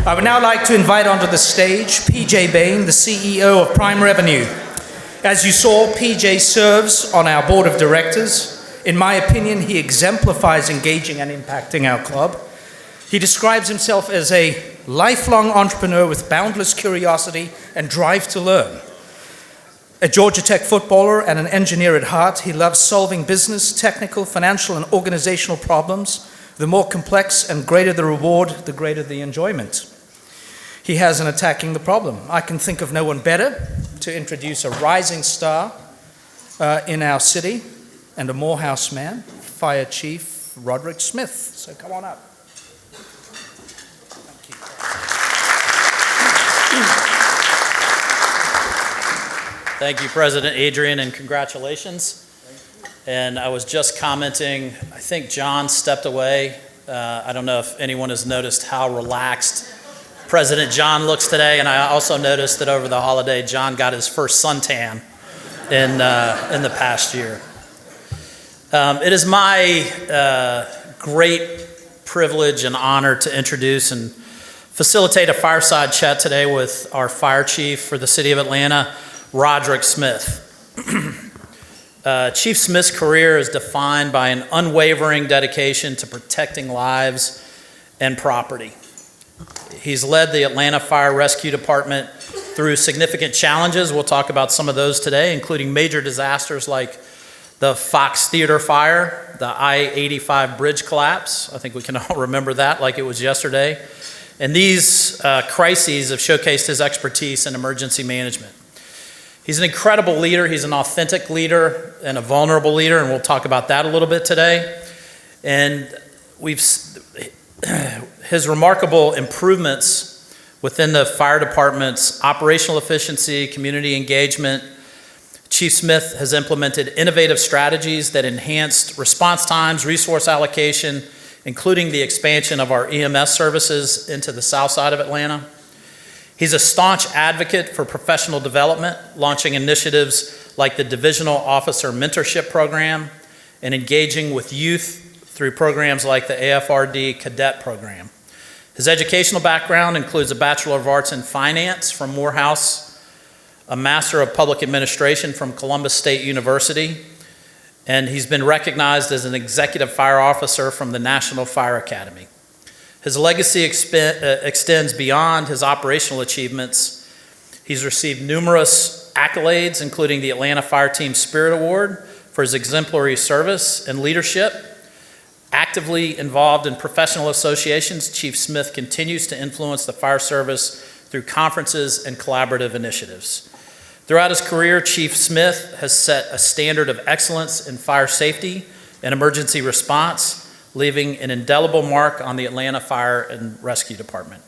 I would now like to invite onto the stage PJ Bain, the CEO of Prime Revenue. As you saw, PJ serves on our board of directors. In my opinion, he exemplifies engaging and impacting our club. He describes himself as a lifelong entrepreneur with boundless curiosity and drive to learn. A Georgia Tech footballer and an engineer at heart, he loves solving business, technical, financial, and organizational problems. The more complex and greater the reward, the greater the enjoyment. He has an attacking the problem. I can think of no one better to introduce a rising star in our city and a Morehouse man, Fire Chief Roderick Smith. So come on up. Thank you. Thank you, President Adrian, and congratulations. And I was just commenting, I think John stepped away. I don't know if anyone has noticed how relaxed President John looks today, and I also noticed that over the holiday, John got his first suntan in the past year. It is my great privilege and honor to introduce and facilitate a fireside chat today with our fire chief for the city of Atlanta, Roderick Smith. Chief Smith's career is defined by an unwavering dedication to protecting lives and property. He's led the Atlanta Fire Rescue Department through significant challenges. We'll talk about some of those today, including major disasters like the Fox Theater fire, the I-85 bridge collapse. I think we can all remember that like it was yesterday. And these crises have showcased his expertise in emergency management. He's an incredible leader. He's an authentic leader and a vulnerable leader, and we'll talk about that a little bit today. And his remarkable improvements within the fire department's operational efficiency, community engagement. Chief Smith has implemented innovative strategies that enhanced response times, resource allocation, including the expansion of our EMS services into the south side of Atlanta. He's a staunch advocate for professional development, launching initiatives like the Divisional Officer Mentorship Program and engaging with youth through programs like the AFRD Cadet Program. His educational background includes a Bachelor of Arts in Finance from Morehouse, a Master of Public Administration from Columbus State University, and he's been recognized as an Executive Fire Officer from the National Fire Academy. His legacy extends beyond his operational achievements. He's received numerous accolades, including the Atlanta Fire Team Spirit Award for his exemplary service and leadership. Actively involved in professional associations, Chief Smith continues to influence the fire service through conferences and collaborative initiatives. Throughout his career, Chief Smith has set a standard of excellence in fire safety and emergency response, leaving an indelible mark on the Atlanta Fire and Rescue Department,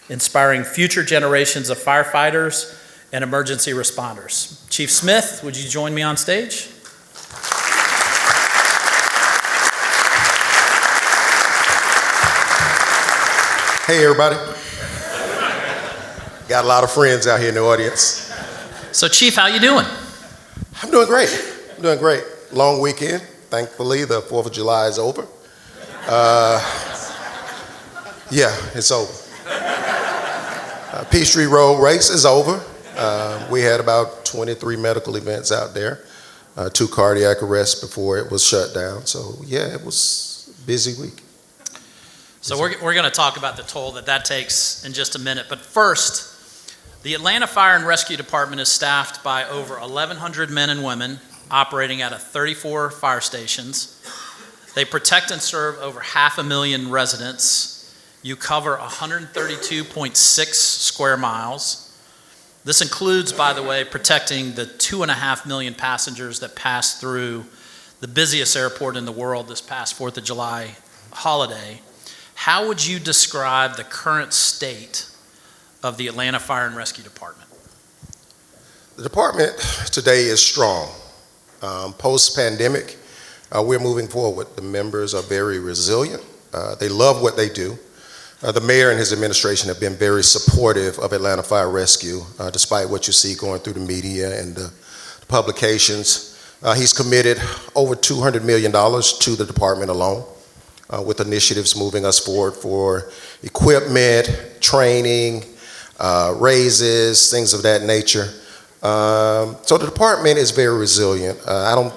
inspiring future generations of firefighters and emergency responders. Chief Smith, would you join me on stage? Hey, everybody. Got a lot of friends out here in the audience. So, Chief, how you doing? I'm doing great. Long weekend. Thankfully, the 4th of July is over. Yeah, it's over. Peachtree Road race is over. We had about 23 medical events out there, 2 cardiac arrests before it was shut down. So, yeah, it was a busy week. So we're going to talk about the toll that takes in just a minute. But first, the Atlanta Fire and Rescue Department is staffed by over 1,100 men and women operating out of 34 fire stations. They protect and serve over 500,000 residents. You cover 132.6 square miles. This includes, by the way, protecting the 2.5 million passengers that passed through the busiest airport in the world this past 4th of July holiday. How would you describe the current state of the Atlanta Fire and Rescue Department? The department today is strong. Post-pandemic, we're moving forward. The members are very resilient. They love what they do. The mayor and his administration have been very supportive of Atlanta Fire Rescue, despite what you see going through the media and the publications. He's committed over $200 million to the department alone. with initiatives moving us forward for equipment, training, raises, things of that nature. So the department is very resilient. I don't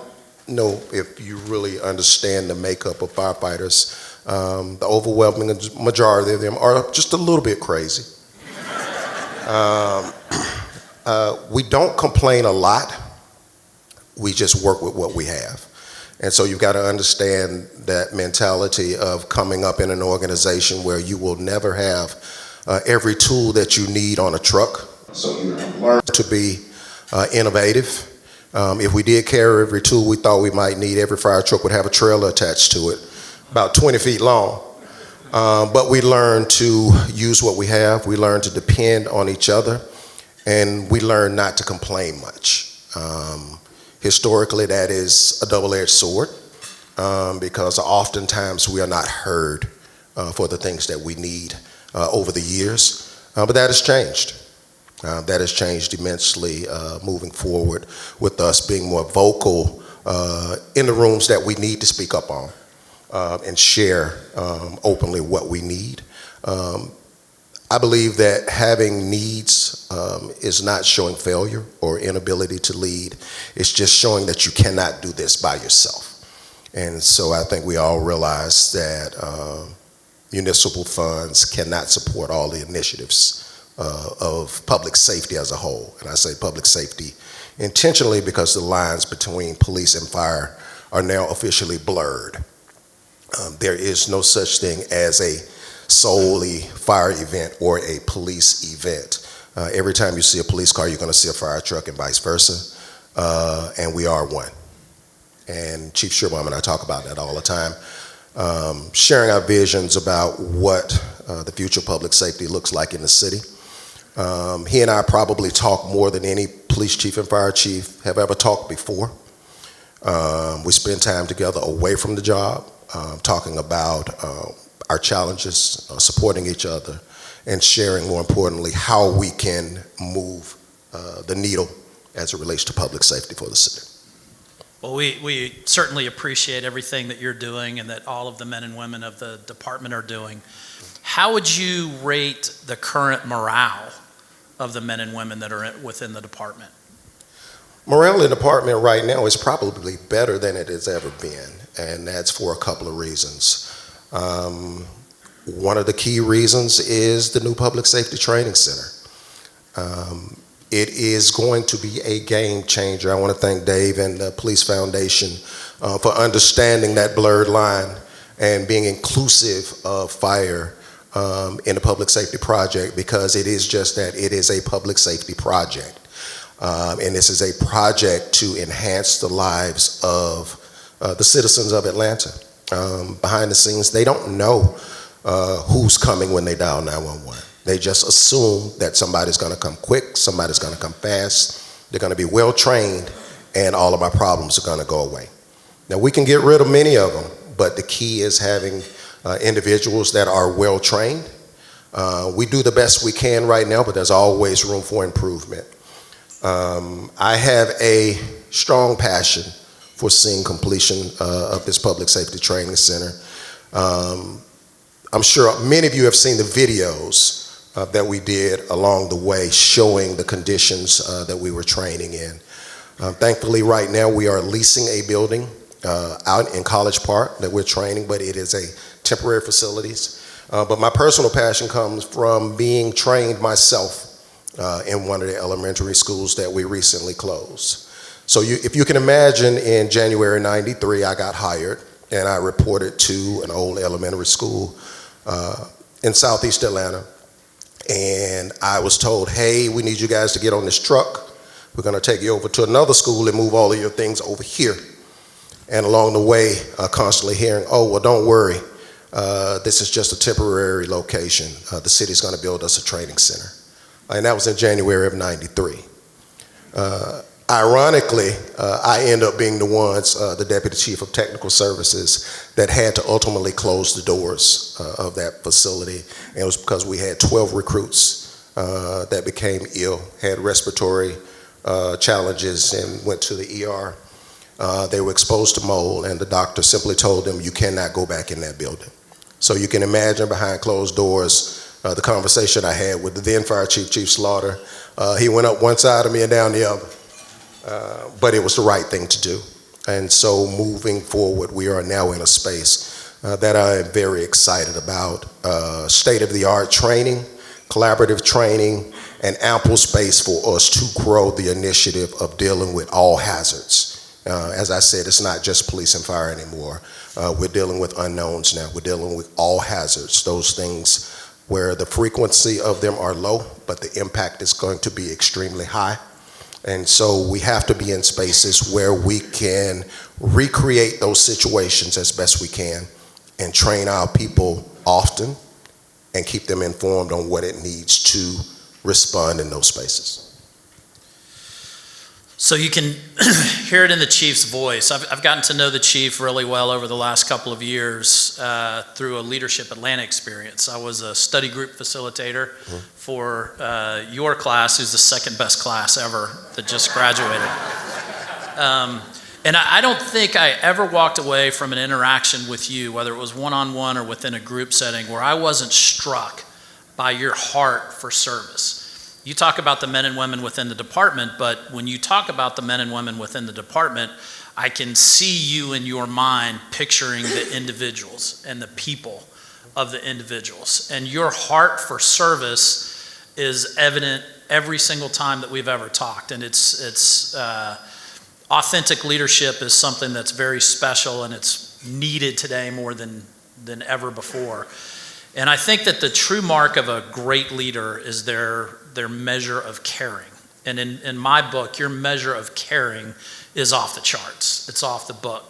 know if you really understand the makeup of firefighters. The overwhelming majority of them are just a little bit crazy. We don't complain a lot. We just work with what we have. And so you've got to understand that mentality of coming up in an organization where you will never have every tool that you need on a truck. So you learn to be innovative. If we did carry every tool we thought we might need, every fire truck would have a trailer attached to it, about 20 feet long. But we learn to use what we have. We learn to depend on each other. And we learn not to complain much. Historically, that is a double-edged sword because oftentimes we are not heard for the things that we need over the years. But that has changed. That has changed immensely moving forward with us being more vocal in the rooms that we need to speak up on and share openly what we need. I believe that having needs is not showing failure or inability to lead. It's just showing that you cannot do this by yourself. And so I think we all realize that municipal funds cannot support all the initiatives of public safety as a whole. And I say public safety intentionally because the lines between police and fire are now officially blurred. There is no such thing as a solely fire event or a police event. Every time you see a police car, you're going to see a fire truck and vice versa. And we are one. And Chief Sherbaum and I talk about that all the time, sharing our visions about what the future public safety looks like in the city. He and I probably talk more than any police chief and fire chief have ever talked before. We spend time together away from the job, talking about our challenges, supporting each other, and sharing, more importantly, how we can move the needle as it relates to public safety for the city. Well, we certainly appreciate everything that you're doing and that all of the men and women of the department are doing. How would you rate the current morale of the men and women that are within the department? Morale in the department right now is probably better than it has ever been, and that's for a couple of reasons. One of the key reasons is the new Public Safety Training Center. It is going to be a game changer. I want to thank Dave and the Police Foundation for understanding that blurred line and being inclusive of fire in the public safety project, because it is just that. It is a public safety project. And this is a project to enhance the lives of the citizens of Atlanta. Behind the scenes, they don't know who's coming when they dial 911. They just assume that somebody's going to come quick, somebody's going to come fast, they're going to be well trained, and all of our problems are going to go away. Now, we can get rid of many of them, but the key is having individuals that are well trained. We do the best we can right now, but there's always room for improvement. I have a strong passion for seeing completion of this Public Safety Training Center. I'm sure many of you have seen the videos that we did along the way showing the conditions that we were training in. Thankfully, right now we are leasing a building out in College Park that we're training, but it is a temporary facilities. But my personal passion comes from being trained myself in one of the elementary schools that we recently closed. So if you can imagine, in January '93, I got hired and I reported to an old elementary school in Southeast Atlanta. And I was told, hey, we need you guys to get on this truck. We're going to take you over to another school and move all of your things over here. And along the way, constantly hearing, oh, well, don't worry. This is just a temporary location. The city's going to build us a training center. And that was in January of '93. Ironically, I end up being the deputy chief of technical services, that had to ultimately close the doors of that facility. And it was because we had 12 recruits that became ill, had respiratory challenges, and went to the ER. They were exposed to mold, and the doctor simply told them, you cannot go back in that building. So you can imagine behind closed doors the conversation I had with the then fire chief, Chief Slaughter. He went up one side of me and down the other, but it was the right thing to do. And so moving forward, we are now in a space that I am very excited about. State-of-the-art training, collaborative training, and ample space for us to grow the initiative of dealing with all hazards. As I said, it's not just police and fire anymore. We're dealing with unknowns now. We're dealing with all hazards, those things where the frequency of them are low, but the impact is going to be extremely high. And so we have to be in spaces where we can recreate those situations as best we can and train our people often and keep them informed on what it needs to respond in those spaces. So you can hear it in the chief's voice. I've gotten to know the chief really well over the last couple of years through a Leadership Atlanta experience. I was a study group facilitator for your class, who's the second best class ever that just graduated. And I don't think I ever walked away from an interaction with you, whether it was one-on-one or within a group setting, where I wasn't struck by your heart for service. You talk about the men and women within the department, but when you talk about the men and women within the department, I can see you in your mind picturing the individuals and the people of the individuals. And your heart for service is evident every single time that we've ever talked. And it's authentic leadership is something that's very special, and it's needed today more than ever before. And I think that the true mark of a great leader is their measure of caring. And in my book, your measure of caring is off the charts. It's off the book.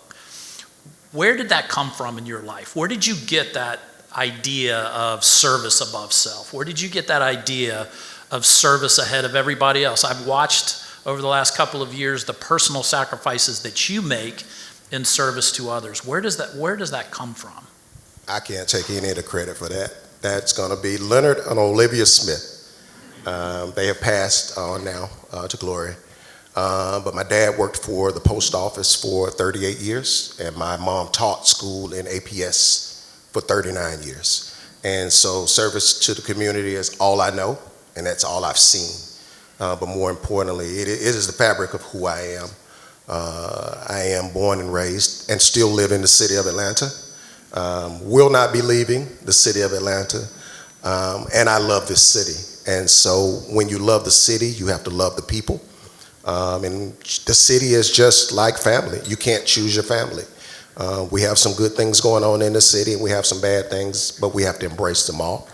Where did that come from in your life? Where did you get that idea of service above self? Where did you get that idea of service ahead of everybody else? I've watched over the last couple of years the personal sacrifices that you make in service to others. Where does that come from? I can't take any of the credit for that. That's going to be Leonard and Olivia Smith. They have passed on now to glory. But my dad worked for the post office for 38 years, and my mom taught school in APS for 39 years. And so service to the community is all I know, and that's all I've seen. But more importantly, it is the fabric of who I am. I am born and raised and still live in the city of Atlanta. Will not be leaving the city of Atlanta, and I love this city. And so when you love the city, you have to love the people. And the city is just like family. You can't choose your family. We have some good things going on in the city, and we have some bad things, but we have to embrace them all.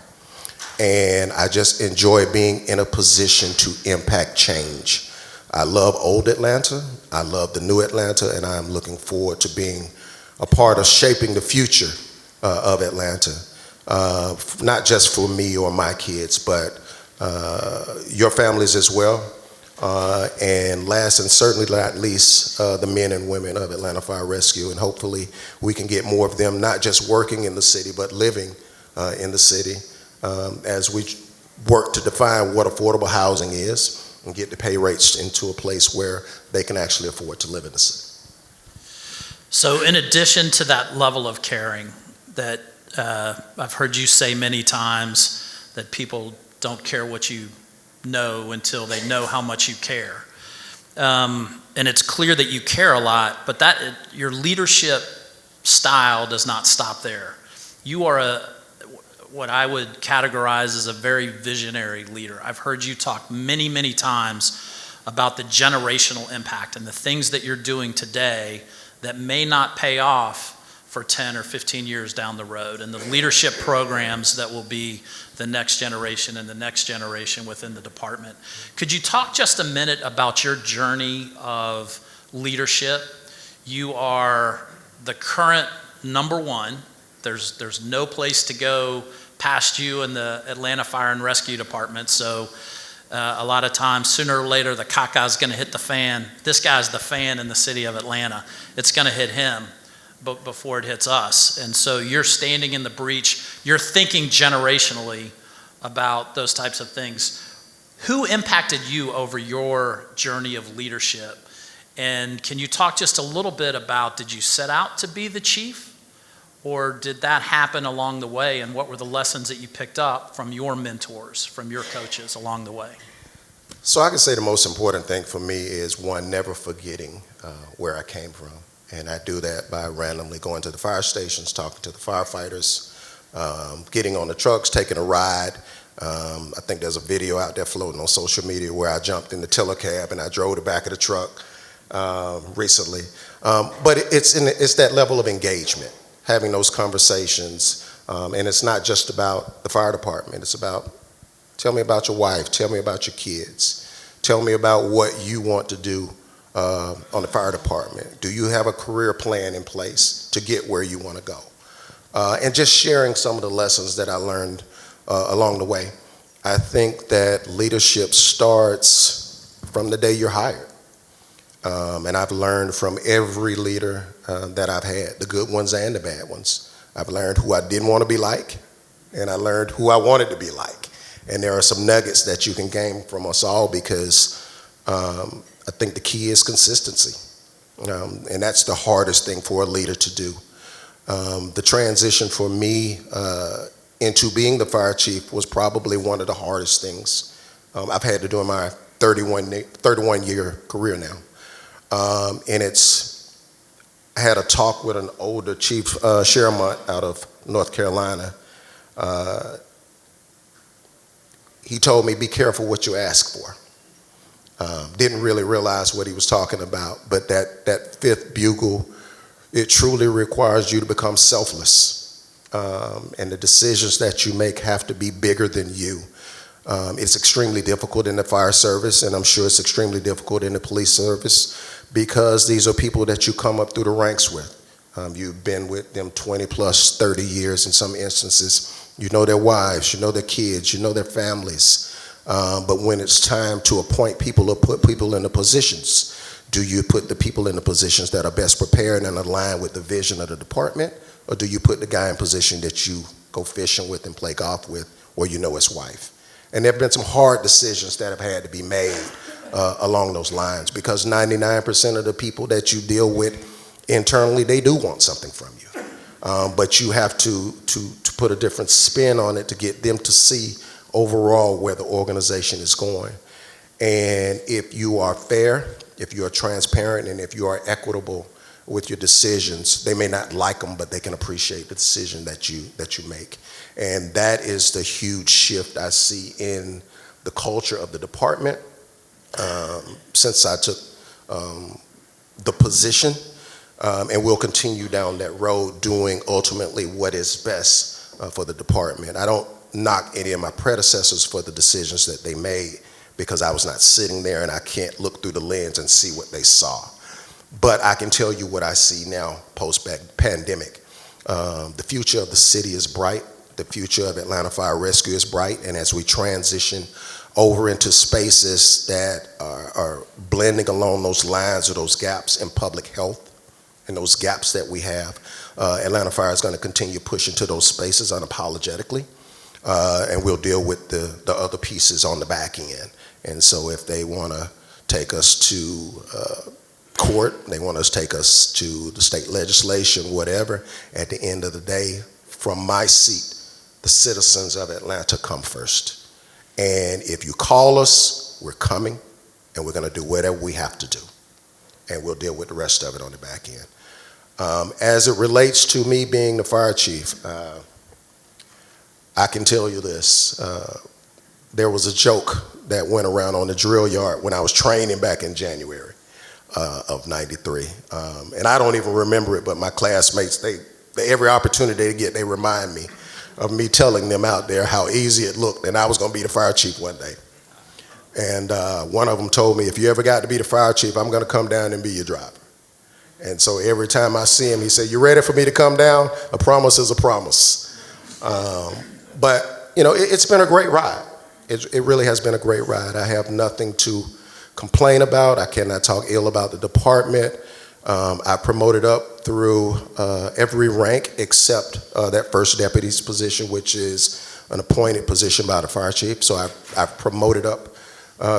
And I just enjoy being in a position to impact change. I love old Atlanta. I love the new Atlanta, and I'm looking forward to being a part of shaping the future of Atlanta, not just for me or my kids, but your families as well. And last and certainly not least, the men and women of Atlanta Fire Rescue. And hopefully we can get more of them, not just working in the city, but living in the city as we work to define what affordable housing is and get the pay rates into a place where they can actually afford to live in the city. So in addition to that level of caring that I've heard you say many times, that people don't care what you know until they know how much you care. And it's clear that you care a lot, but your leadership style does not stop there. You are what I would categorize as a very visionary leader. I've heard you talk many, many times about the generational impact and the things that you're doing today that may not pay off for 10 or 15 years down the road, and the leadership programs that will be the next generation and the next generation within the department. Could you talk just a minute about your journey of leadership? You are the current number one. There's no place to go past you in the Atlanta Fire and Rescue Department, so a lot of times, sooner or later, the caca's going to hit the fan. This guy's the fan in the city of Atlanta. It's going to hit him before it hits us. And so you're standing in the breach. You're thinking generationally about those types of things. Who impacted you over your journey of leadership? And can you talk just a little bit about, did you set out to be the chief, or did that happen along the way, and what were the lessons that you picked up from your mentors, from your coaches along the way? So I can say the most important thing for me is, one, never forgetting where I came from. And I do that by randomly going to the fire stations, talking to the firefighters, getting on the trucks, taking a ride. I think there's a video out there floating on social media where I jumped in the tiller cab and I drove the back of the truck recently. But it's that level of engagement, having those conversations. And it's not just about the fire department. It's about, tell me about your wife, tell me about your kids, tell me about what you want to do on the fire department. Do you have a career plan in place to get where you want to go? And just sharing some of the lessons that I learned along the way. I think that leadership starts from the day you're hired. And I've learned from every leader that I've had, the good ones and the bad ones. I've learned who I didn't want to be like, and I learned who I wanted to be like. And there are some nuggets that you can gain from us all, because I think the key is consistency. And that's the hardest thing for a leader to do. The transition for me into being the fire chief was probably one of the hardest things I've had to do in my 31-year career now. And I had a talk with an older chief, Shermont, out of North Carolina. He told me, be careful what you ask for. Didn't really realize what he was talking about, but that fifth bugle, it truly requires you to become selfless. And the decisions that you make have to be bigger than you. It's extremely difficult in the fire service, and I'm sure it's extremely difficult in the police service, because these are people that you come up through the ranks with. You've been with them 20 plus 30 years in some instances. You know their wives, you know their kids, you know their families. But when it's time to appoint people or put people in the positions, do you put the people in the positions that are best prepared and aligned with the vision of the department, or do you put the guy in position that you go fishing with and play golf with, or you know his wife? And there have been some hard decisions that have had to be made along those lines, because 99% of the people that you deal with internally, they do want something from you. But you have to put a different spin on it to get them to see overall where the organization is going. And if you are fair, if you are transparent, and if you are equitable with your decisions, they may not like them, but they can appreciate the decision that you make. And that is the huge shift I see in the culture of the department since I took the position, and we'll continue down that road doing ultimately what is best for the department. I don't knock any of my predecessors for the decisions that they made, because I was not sitting there and I can't look through the lens and see what they saw. But I can tell you what I see now post-pandemic. The future of the city is bright. The future of Atlanta Fire Rescue is bright. And as we transition over into spaces that are blending along those lines or those gaps in public health and those gaps that we have, Atlanta Fire is going to continue to push into those spaces unapologetically. And we'll deal with the other pieces on the back end. And so if they want to take us to court, they want us to take us to the state legislation, whatever, at the end of the day, from my seat, the citizens of Atlanta come first. And if you call us, we're coming, and we're going to do whatever we have to do. And we'll deal with the rest of it on the back end. As it relates to me being the fire chief, I can tell you this. There was a joke that went around on the drill yard when I was training back in January of '93. And I don't even remember it, but my classmates, they every opportunity they get, they remind me of me telling them out there how easy it looked, and I was going to be the fire chief one day. And one of them told me, if you ever got to be the fire chief, I'm going to come down and be your driver. And so every time I see him, he said, you ready for me to come down? A promise is a promise. But, you know, it's been a great ride. It really has been a great ride. I have nothing to complain about. I cannot talk ill about the department. I promoted up through every rank except that first deputy's position, which is an appointed position by the fire chief. So I've promoted up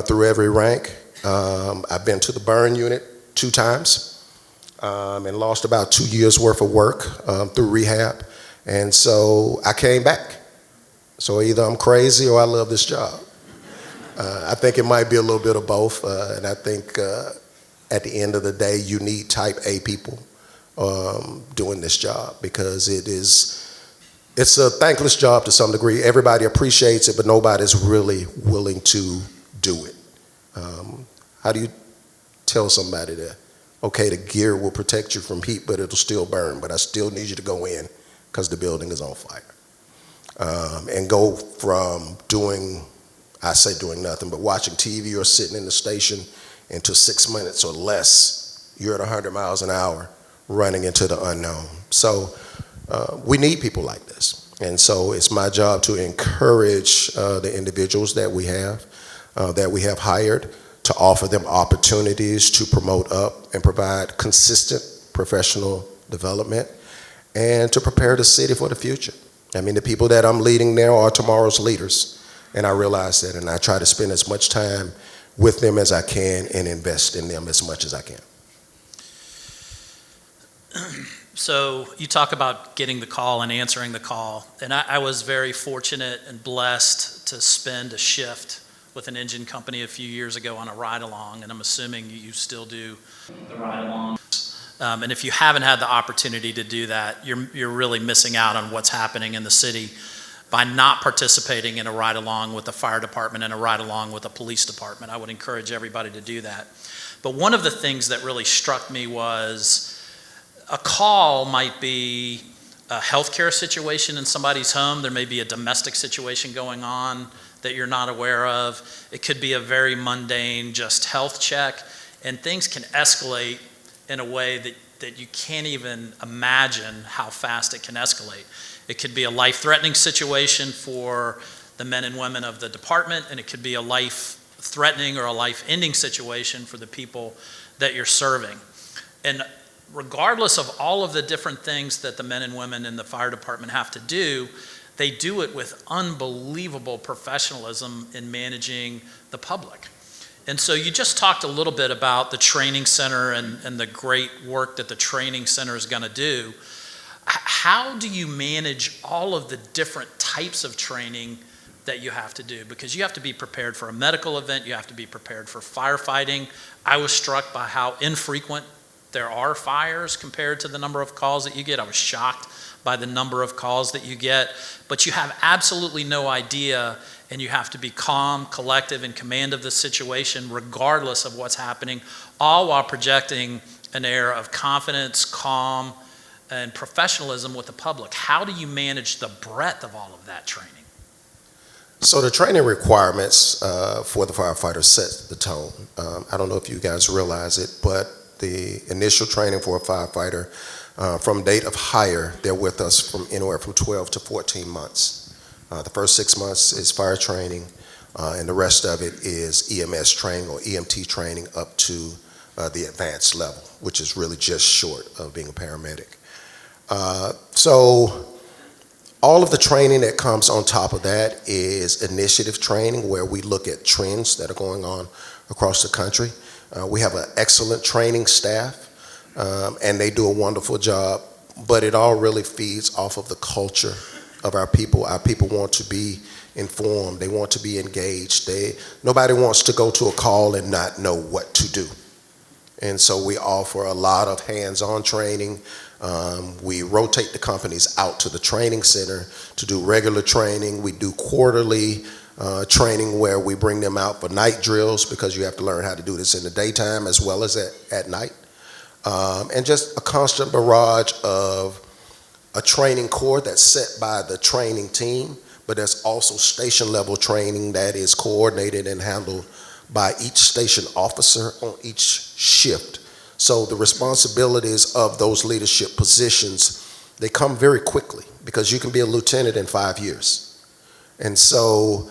through every rank. I've been to the burn unit 2 times and lost about 2 years worth of work through rehab. And so I came back. So either I'm crazy or I love this job. I think it might be a little bit of both. And I think at the end of the day, you need type A people doing this job because it's a thankless job to some degree. Everybody appreciates it, but nobody's really willing to do it. How do you tell somebody that, okay, the gear will protect you from heat, but it'll still burn, but I still need you to go in because the building is on fire. And go from doing nothing, but watching TV or sitting in the station into 6 minutes or less, you're at 100 miles an hour running into the unknown. So we need people like this. And so it's my job to encourage the individuals that we have hired, to offer them opportunities to promote up and provide consistent professional development and to prepare the city for the future. I mean, the people that I'm leading now are tomorrow's leaders, and I realize that, and I try to spend as much time with them as I can and invest in them as much as I can. So you talk about getting the call and answering the call, and I was very fortunate and blessed to spend a shift with an engine company a few years ago on a ride-along, and I'm assuming you still do the ride-along. And if you haven't had the opportunity to do that, you're really missing out on what's happening in the city by not participating in a ride-along with the fire department and a ride-along with the police department. I would encourage everybody to do that. But one of the things that really struck me was a call might be a healthcare situation in somebody's home. There may be a domestic situation going on that you're not aware of. It could be a very mundane just health check, and things can escalate in a way that you can't even imagine how fast it can escalate. It could be a life-threatening situation for the men and women of the department, and it could be a life-threatening or a life-ending situation for the people that you're serving. And regardless of all of the different things that the men and women in the fire department have to do, they do it with unbelievable professionalism in managing the public. And so you just talked a little bit about the training center and the great work that the training center is going to do. How do you manage all of the different types of training that you have to do? Because you have to be prepared for a medical event, you have to be prepared for firefighting. I was struck by how infrequent there are fires compared to the number of calls that you get. I was shocked by the number of calls that you get, but you have absolutely no idea, and you have to be calm, collective, in command of the situation regardless of what's happening, all while projecting an air of confidence, calm, and professionalism with the public. How do you manage the breadth of all of that training? So the training requirements for the firefighters set the tone. I don't know if you guys realize it, but the initial training for a firefighter, from date of hire, they're with us from anywhere from 12 to 14 months. The first 6 months is fire training, and the rest of it is EMS training or EMT training up to the advanced level, which is really just short of being a paramedic. So all of the training that comes on top of that is initiative training, where we look at trends that are going on across the country. We have an excellent training staff, and they do a wonderful job, but it all really feeds off of the culture of our people. Our people want to be informed. They want to be engaged. Nobody wants to go to a call and not know what to do. And so we offer a lot of hands-on training. We rotate the companies out to the training center to do regular training. We do quarterly training where we bring them out for night drills, because you have to learn how to do this in the daytime as well as at night. And just a constant barrage of a training core that's set by the training team, but there's also station level training that is coordinated and handled by each station officer on each shift. So the responsibilities of those leadership positions, they come very quickly, because you can be a lieutenant in 5 years. And so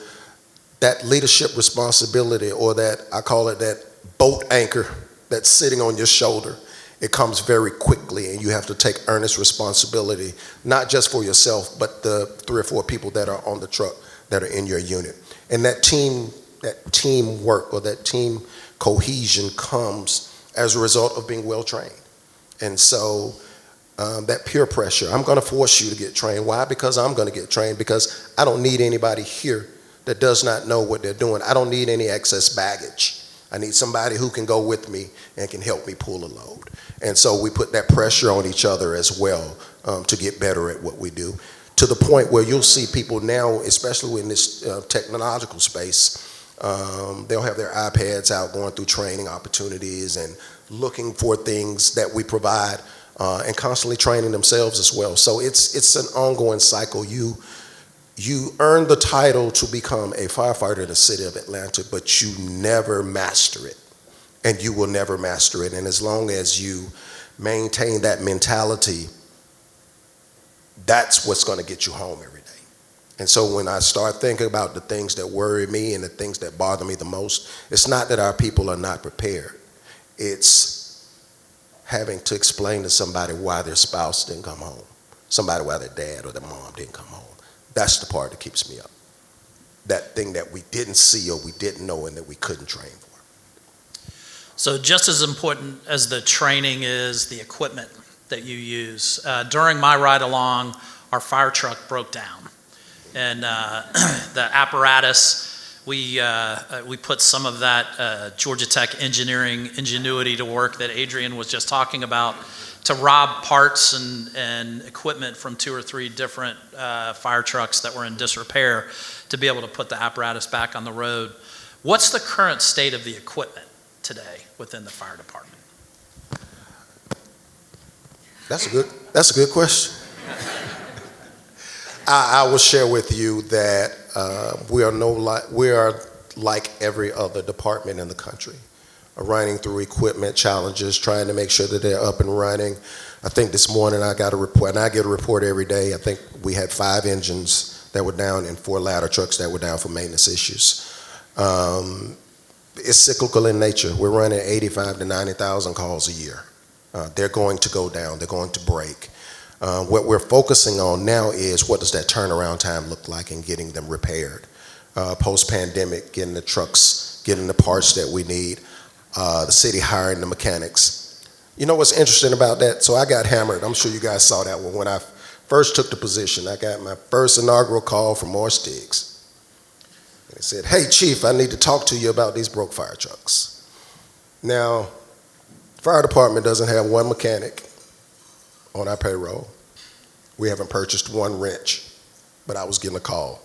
that leadership responsibility, or that, I call it that boat anchor that's sitting on your shoulder, it comes very quickly, and you have to take earnest responsibility, not just for yourself, but the 3 or 4 people that are on the truck that are in your unit. And that teamwork or that team cohesion comes as a result of being well trained. And so that peer pressure, I'm going to force you to get trained. Why? Because I'm going to get trained, because I don't need anybody here that does not know what they're doing. I don't need any excess baggage. I need somebody who can go with me and can help me pull a load. And so we put that pressure on each other as well to get better at what we do, to the point where you'll see people now, especially in this technological space, they'll have their iPads out going through training opportunities and looking for things that we provide, and constantly training themselves as well. So it's an ongoing cycle. You earn the title to become a firefighter in the city of Atlanta, but you never master it, and you will never master it. And as long as you maintain that mentality, that's what's going to get you home every day. And so when I start thinking about the things that worry me and the things that bother me the most, it's not that our people are not prepared. It's having to explain to somebody why their spouse didn't come home, somebody why their dad or their mom didn't come home. That's the part that keeps me up. That thing that we didn't see or we didn't know and that we couldn't train for. So just as important as the training is the equipment that you use. During my ride along, our fire truck broke down. And the apparatus, we put some of that Georgia Tech engineering ingenuity to work that Adrian was just talking about, to rob parts and equipment from 2 or 3 different fire trucks that were in disrepair to be able to put the apparatus back on the road. What's the current state of the equipment today within the fire department? That's a good question. I will share with you that we are like every other department in the country, running through equipment challenges, trying to make sure that they're up and running. I think this morning I got a report, and I get a report every day. I think we had 5 engines that were down and 4 ladder trucks that were down for maintenance issues. It's cyclical in nature. We're running 85 to 90,000 calls a year. They're going to go down. They're going to break. What we're focusing on now is, what does that turnaround time look like in getting them repaired? Post-pandemic, getting the trucks, getting the parts that we need, the city hiring the mechanics. You know what's interesting about that? So I got hammered. I'm sure you guys saw that one. When I first took the position, I got my first inaugural call from Morris Diggs. They said, "Hey, Chief, I need to talk to you about these broke fire trucks." Now, the fire department doesn't have one mechanic on our payroll. We haven't purchased one wrench, but I was getting a call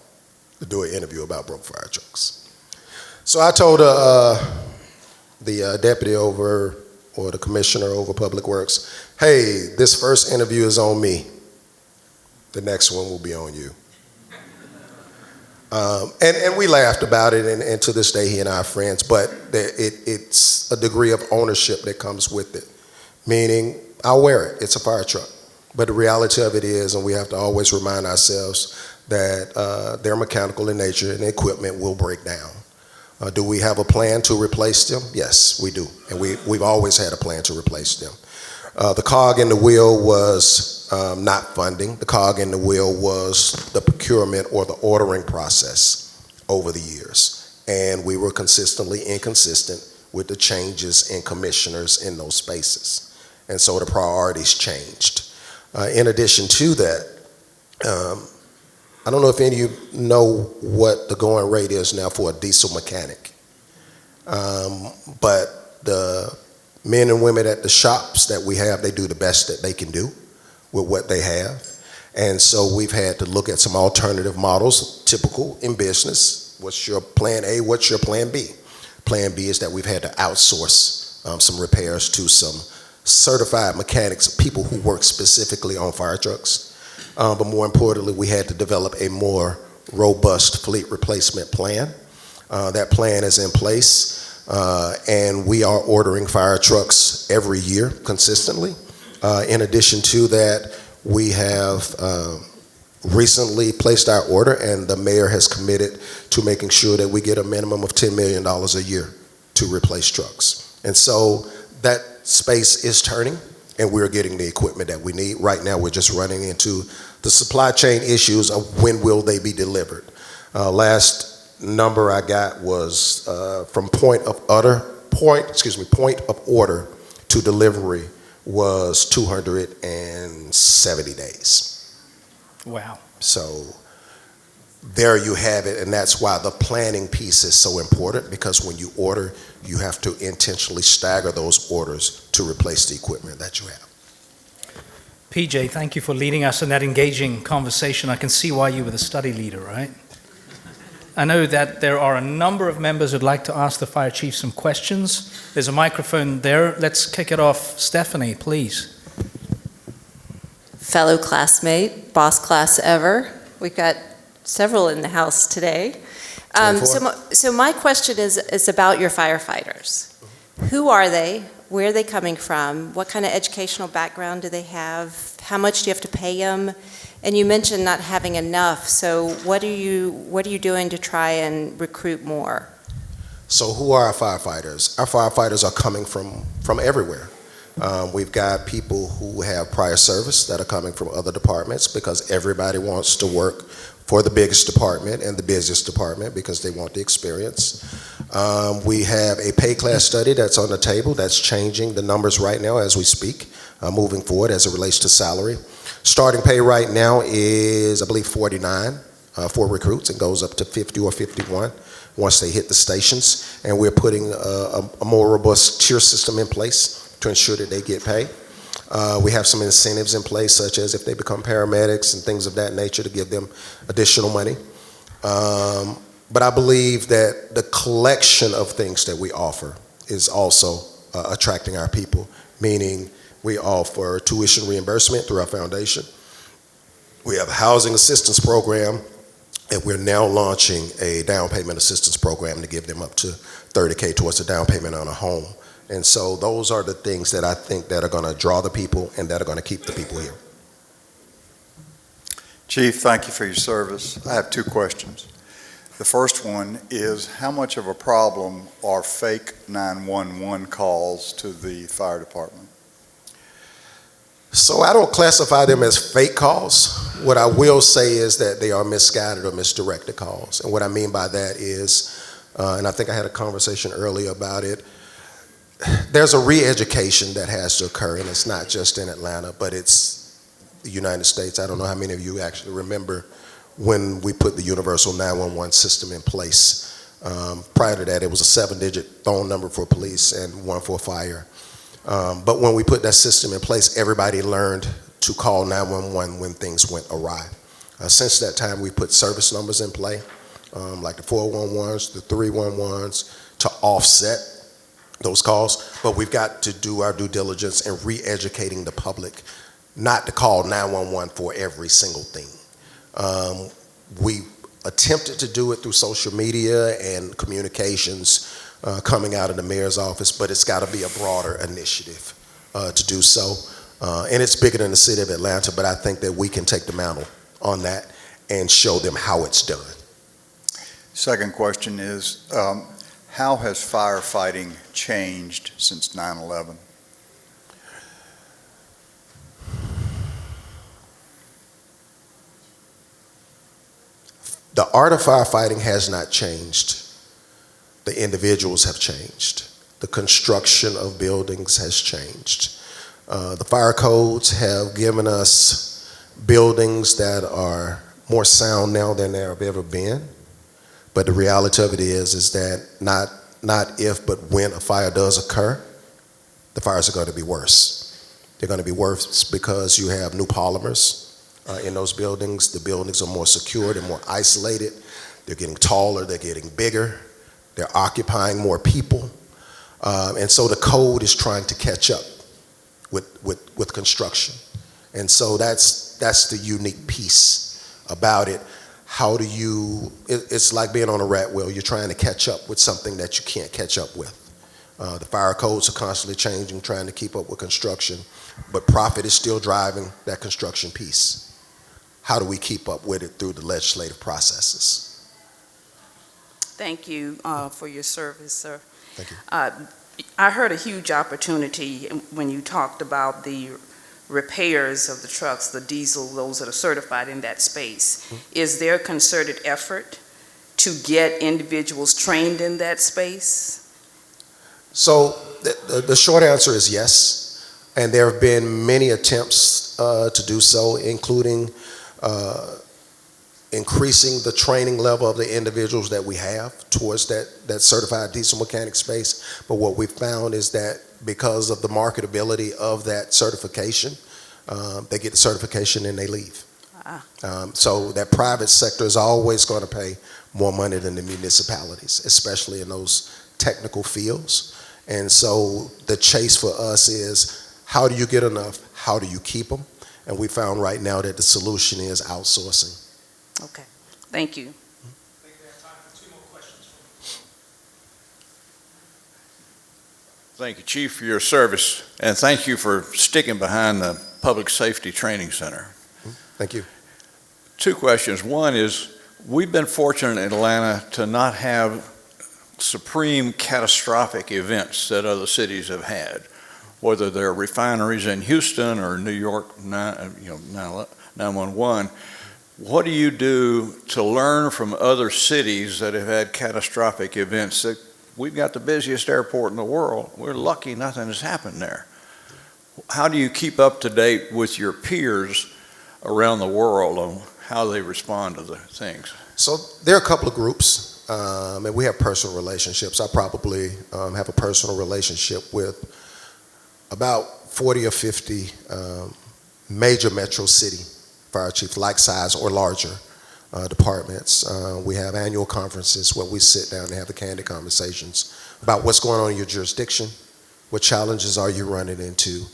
to do an interview about broke fire trucks. So I told the deputy over, or the commissioner over Public Works, "Hey, this first interview is on me. The next one will be on you." And we laughed about it, and to this day he and I are friends, but it's a degree of ownership that comes with it, meaning I'll wear it. It's a fire truck. But the reality of it is, and we have to always remind ourselves, that they're mechanical in nature and the equipment will break down. Do we have a plan to replace them? Yes, we do. And we've always had a plan to replace them. The cog in the wheel was not funding. The cog in the wheel was the procurement or the ordering process over the years. And we were consistently inconsistent with the changes in commissioners in those spaces. And so the priorities changed. In addition to that, I don't know if any of you know what the going rate is now for a diesel mechanic. But the men and women at the shops that we have, they do the best that they can do with what they have. And so we've had to look at some alternative models, typical in business. What's your plan A? What's your plan B? Plan B is that we've had to outsource some repairs to some certified mechanics, people who work specifically on fire trucks. But more importantly, we had to develop a more robust fleet replacement plan. That plan is in place, and we are ordering fire trucks every year consistently. In addition to that, we have recently placed our order, and the mayor has committed to making sure that we get a minimum of $10 million a year to replace trucks. And so that space is turning, and we're getting the equipment that we need. Right now, we're just running into the supply chain issues of when will they be delivered. Last number I got was from point of order to delivery was 270 days. Wow. So there you have it, and that's why the planning piece is so important, because when you order, you have to intentionally stagger those orders to replace the equipment that you have. PJ, thank you for leading us in that engaging conversation. I can see why you were the study leader, right? I know that there are a number of members who'd like to ask the fire chief some questions. There's a microphone there. Let's kick it off. Stephanie, please. Fellow classmate, boss class ever. We've got several in the house today. So my question is about your firefighters. Who are they? Where are they coming from? What kind of educational background do they have? How much do you have to pay them? And you mentioned not having enough. So what are you doing to try and recruit more? So who are our firefighters? Our firefighters are coming from everywhere. We've got people who have prior service that are coming from other departments, because everybody wants to work for the biggest department and the busiest department because they want the experience. We have a pay class study that's on the table that's changing the numbers right now as we speak, moving forward as it relates to salary. Starting pay right now is, I believe, 49 for recruits, and goes up to 50 or 51 once they hit the stations. And we're putting a more robust tier system in place to ensure that they get paid. We have some incentives in place, such as if they become paramedics and things of that nature, to give them additional money. But I believe that the collection of things that we offer is also attracting our people, meaning we offer tuition reimbursement through our foundation. We have a housing assistance program, and we're now launching a down payment assistance program to give them up to $30K towards a down payment on a home. And so those are the things that I think that are going to draw the people and that are going to keep the people here. Chief, thank you for your service. I have two questions. The first one is, how much of a problem are fake 911 calls to the fire department? So I don't classify them as fake calls. What I will say is that they are misguided or misdirected calls. And what I mean by that is, and I think I had a conversation earlier about it, there's a re-education that has to occur, and it's not just in Atlanta, but it's the United States. I don't know how many of you actually remember when we put the universal 911 system in place. Prior to that, it was a 7-digit phone number for police and one for fire. But when we put that system in place, everybody learned to call 911 when things went awry. Since that time, we put service numbers in play, like the 411s, the 311s, to offset those calls. But we've got to do our due diligence in re-educating the public not to call 911 for every single thing. We attempted to do it through social media and communications coming out of the mayor's office, but it's got to be a broader initiative to do so. And it's bigger than the city of Atlanta, but I think that we can take the mantle on that and show them how it's done. Second question is, how has firefighting changed since 9/11? The art of firefighting has not changed. The individuals have changed. The construction of buildings has changed. The fire codes have given us buildings that are more sound now than there have ever been. But the reality of it is that not if, but when a fire does occur, the fires are going to be worse. They're going to be worse because you have new polymers in those buildings. The buildings are more secure, they're more isolated, they're getting taller, they're getting bigger, they're occupying more people. And so the code is trying to catch up with construction. And so that's the unique piece about it. How do you, it's like being on a rat wheel. You're trying to catch up with something that you can't catch up with. The fire codes are constantly changing, trying to keep up with construction, but profit is still driving that construction piece. How do we keep up with it through the legislative processes? Thank you for your service, sir. Thank you. I heard a huge opportunity when you talked about the repairs of the trucks, the diesel, those that are certified in that space. Is there a concerted effort to get individuals trained in that space? So the short answer is yes, and there have been many attempts to do so, including increasing the training level of the individuals that we have towards that certified diesel mechanic space. But what we found is that because of the marketability of that certification, they get the certification and they leave. So that private sector is always going to pay more money than the municipalities, especially in those technical fields. And so the chase for us is, how do you get enough? How do you keep them? And we found right now that the solution is outsourcing. Okay, thank you. I think we have time for 2 more questions. Thank you, Chief, for your service, and thank you for sticking behind the Public Safety Training Center. Thank you. 2 questions. One is, we've been fortunate in Atlanta to not have supreme catastrophic events that other cities have had, whether they're refineries in Houston or New York 911. What do you do to learn from other cities that have had catastrophic events? We've got the busiest airport in the world. We're lucky nothing has happened there. How do you keep up to date with your peers around the world on how they respond to the things? So there are a couple of groups, and we have personal relationships. I probably have a personal relationship with about 40 or 50 major metro city fire chiefs, like size or larger departments. We have annual conferences where we sit down and have the candid conversations about what's going on in your jurisdiction, what challenges are you running into.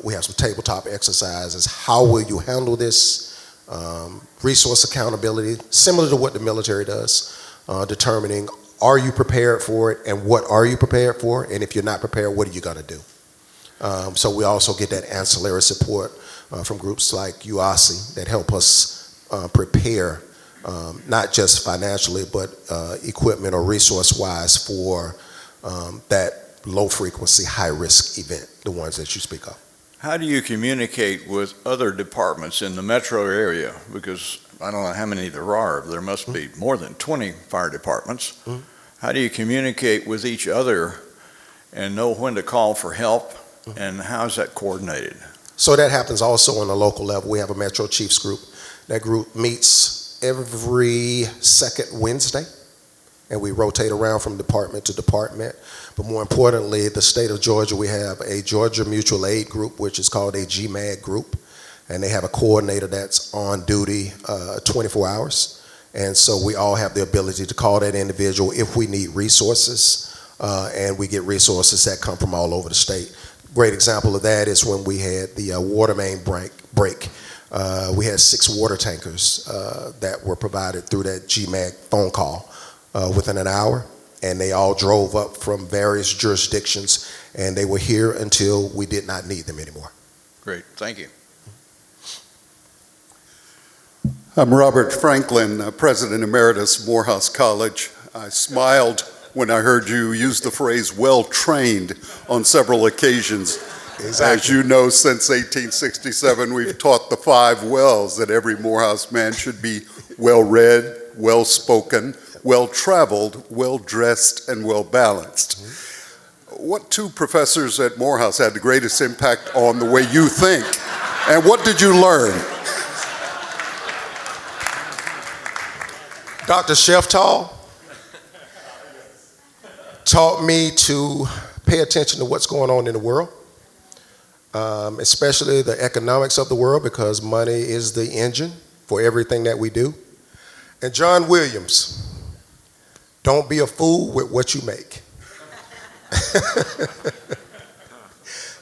We have some tabletop exercises. How will you handle this? Resource accountability, similar to what the military does, determining, are you prepared for it, and what are you prepared for? And if you're not prepared, what are you going to do? So we also get that ancillary support from groups like UASI that help us prepare, not just financially, but equipment or resource-wise for that low-frequency, high-risk event, the ones that you speak of. How do you communicate with other departments in the metro area? Because I don't know how many there are. There must be more than 20 fire departments. How do you communicate with each other and know when to call for help, and how is that coordinated? So that happens also on the local level. We have a Metro Chiefs group. That group meets every second Wednesday, and we rotate around from department to department. But more importantly, the state of Georgia, we have a Georgia Mutual Aid group, which is called a GMAG group, and they have a coordinator that's on duty 24 hours. And so we all have the ability to call that individual if we need resources, and we get resources that come from all over the state. Great example of that is when we had the water main break. We had 6 water tankers that were provided through that GMAG phone call within an hour, and they all drove up from various jurisdictions, and they were here until we did not need them anymore. Great, thank you. I'm Robert Franklin, President Emeritus, Morehouse College. I smiled when I heard you use the phrase well-trained on several occasions. Exactly. As you know, since 1867, we've taught the 5 wells that every Morehouse man should be well-read, well-spoken, well-traveled, well-dressed, and well-balanced. What 2 professors at Morehouse had the greatest impact on the way you think, and what did you learn? Dr. Sheftall taught me to pay attention to what's going on in the world, especially the economics of the world, because money is the engine for everything that we do. And John Williams, don't be a fool with what you make.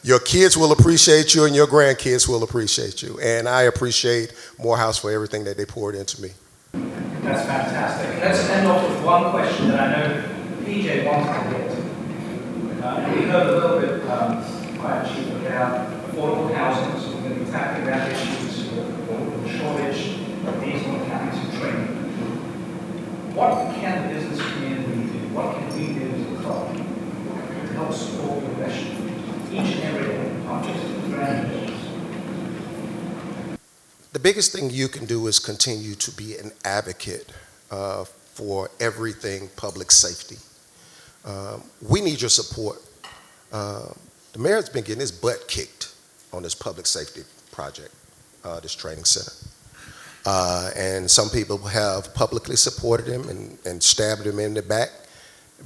Your kids will appreciate you and your grandkids will appreciate you. And I appreciate Morehouse for everything that they poured into me. That's fantastic. Let's end off with one question that I know PJ wanted to get to. We heard a little bit, Fire Chief, about affordable housing, so we're going to be tackling that issues with the shortage of diesel mechanics and training. What can the business community do? What can we do as a club to help support the profession each and every day, not just the grand issues? The biggest thing you can do is continue to be an advocate for everything public safety. We need your support. The mayor's been getting his butt kicked on this public safety project, this training center. And some people have publicly supported him and stabbed him in the back,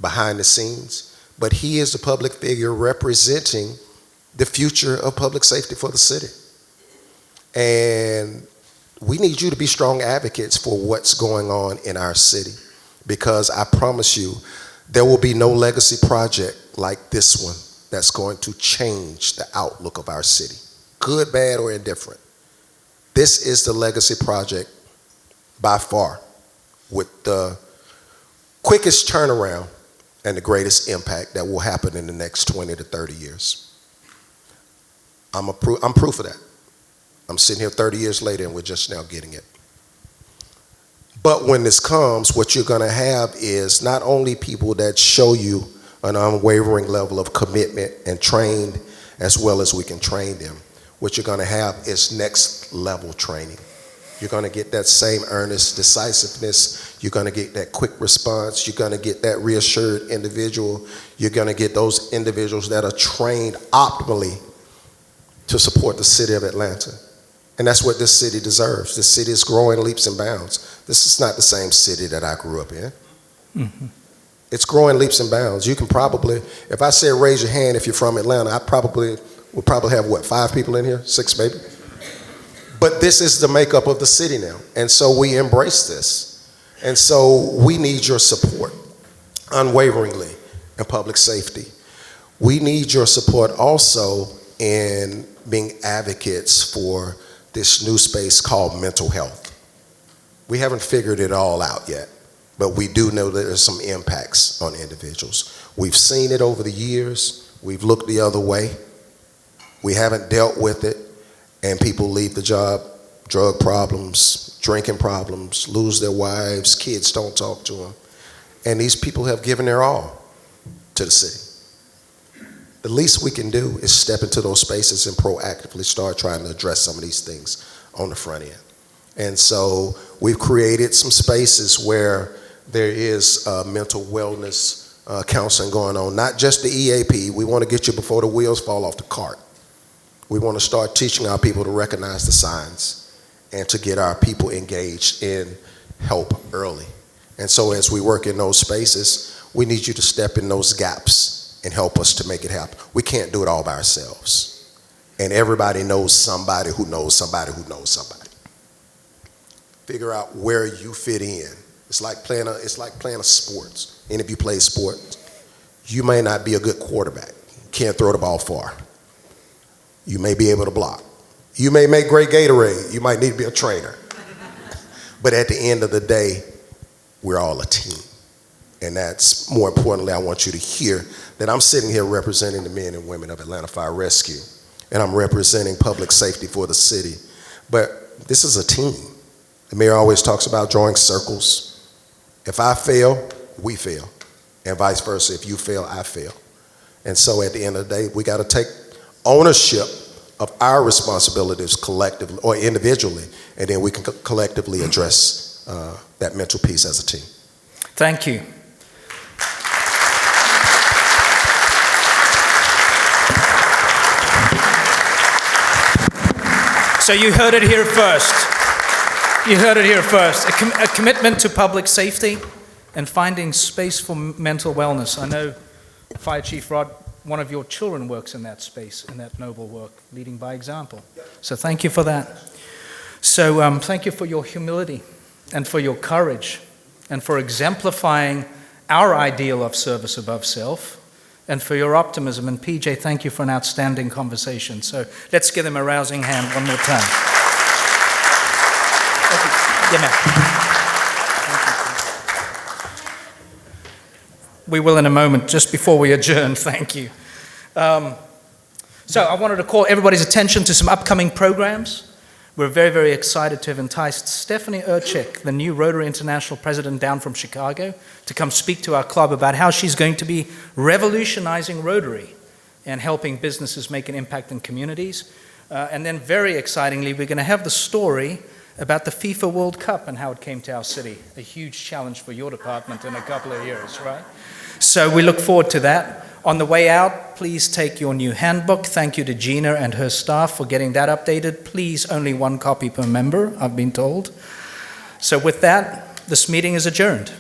behind the scenes. But he is the public figure representing the future of public safety for the city. And we need you to be strong advocates for what's going on in our city, because I promise you, there will be no legacy project like this one that's going to change the outlook of our city, good, bad, or indifferent. This is the legacy project by far, with the quickest turnaround and the greatest impact that will happen in the next 20 to 30 years. I'm proof of that. I'm sitting here 30 years later and we're just now getting it. But when this comes, what you're gonna have is not only people that show you an unwavering level of commitment and trained as well as we can train them. What you're gonna have is next level training. You're gonna get that same earnest decisiveness. You're gonna get that quick response. You're gonna get that reassured individual. You're gonna get those individuals that are trained optimally to support the city of Atlanta. And that's what this city deserves. This city is growing leaps and bounds. This is not the same city that I grew up in. Mm-hmm. It's growing leaps and bounds. You can probably, if I said raise your hand if you're from Atlanta, we'll probably have, what, 5 people in here? 6 maybe? But this is the makeup of the city now. And so we embrace this. And so we need your support unwaveringly in public safety. We need your support also in being advocates for this new space called mental health. We haven't figured it all out yet, but we do know that there's some impacts on individuals. We've seen it over the years. We've looked the other way. We haven't dealt with it, and people leave the job, drug problems, drinking problems, lose their wives, kids don't talk to them. And these people have given their all to the city. The least we can do is step into those spaces and proactively start trying to address some of these things on the front end. And so we've created some spaces where there is mental wellness counseling going on, not just the EAP. We want to get you before the wheels fall off the cart. We want to start teaching our people to recognize the signs and to get our people engaged in help early. And so as we work in those spaces, we need you to step in those gaps and help us to make it happen. We can't do it all by ourselves. And everybody knows somebody who knows somebody who knows somebody. Figure out where you fit in. It's like playing a sport. Any of you play sports, you may not be a good quarterback. You can't throw the ball far. You may be able to block. You may make great Gatorade. You might need to be a trainer. But at the end of the day, we're all a team. And that's, more importantly, I want you to hear that I'm sitting here representing the men and women of Atlanta Fire Rescue, and I'm representing public safety for the city. But this is a team. The mayor always talks about drawing circles. If I fail, we fail. And vice versa, if you fail, I fail. And so at the end of the day, we got to take ownership of our responsibilities collectively or individually, and then we can collectively address that mental piece as a team. Thank you. So you heard it here first. You heard it here first. A commitment to public safety and finding space for mental wellness. I know, Fire Chief Rod, one of your children works in that space, in that noble work, leading by example. So thank you for that. So thank you for your humility and for your courage and for exemplifying our ideal of service above self, and for your optimism. And PJ, thank you for an outstanding conversation. So let's give them a rousing hand one more time. Yeah, ma'am. We will in a moment, just before we adjourn. Thank you. So I wanted to call everybody's attention to some upcoming programs. We're very, very excited to have enticed Stephanie Urchik, the new Rotary International president down from Chicago, to come speak to our club about how she's going to be revolutionizing Rotary and helping businesses make an impact in communities. And then very excitingly, we're going to have the story about the FIFA World Cup and how it came to our city. A huge challenge for your department in a couple of years, right? So we look forward to that. On the way out, please take your new handbook. Thank you to Gina and her staff for getting that updated. Please, only 1 copy per member, I've been told. So with that, this meeting is adjourned.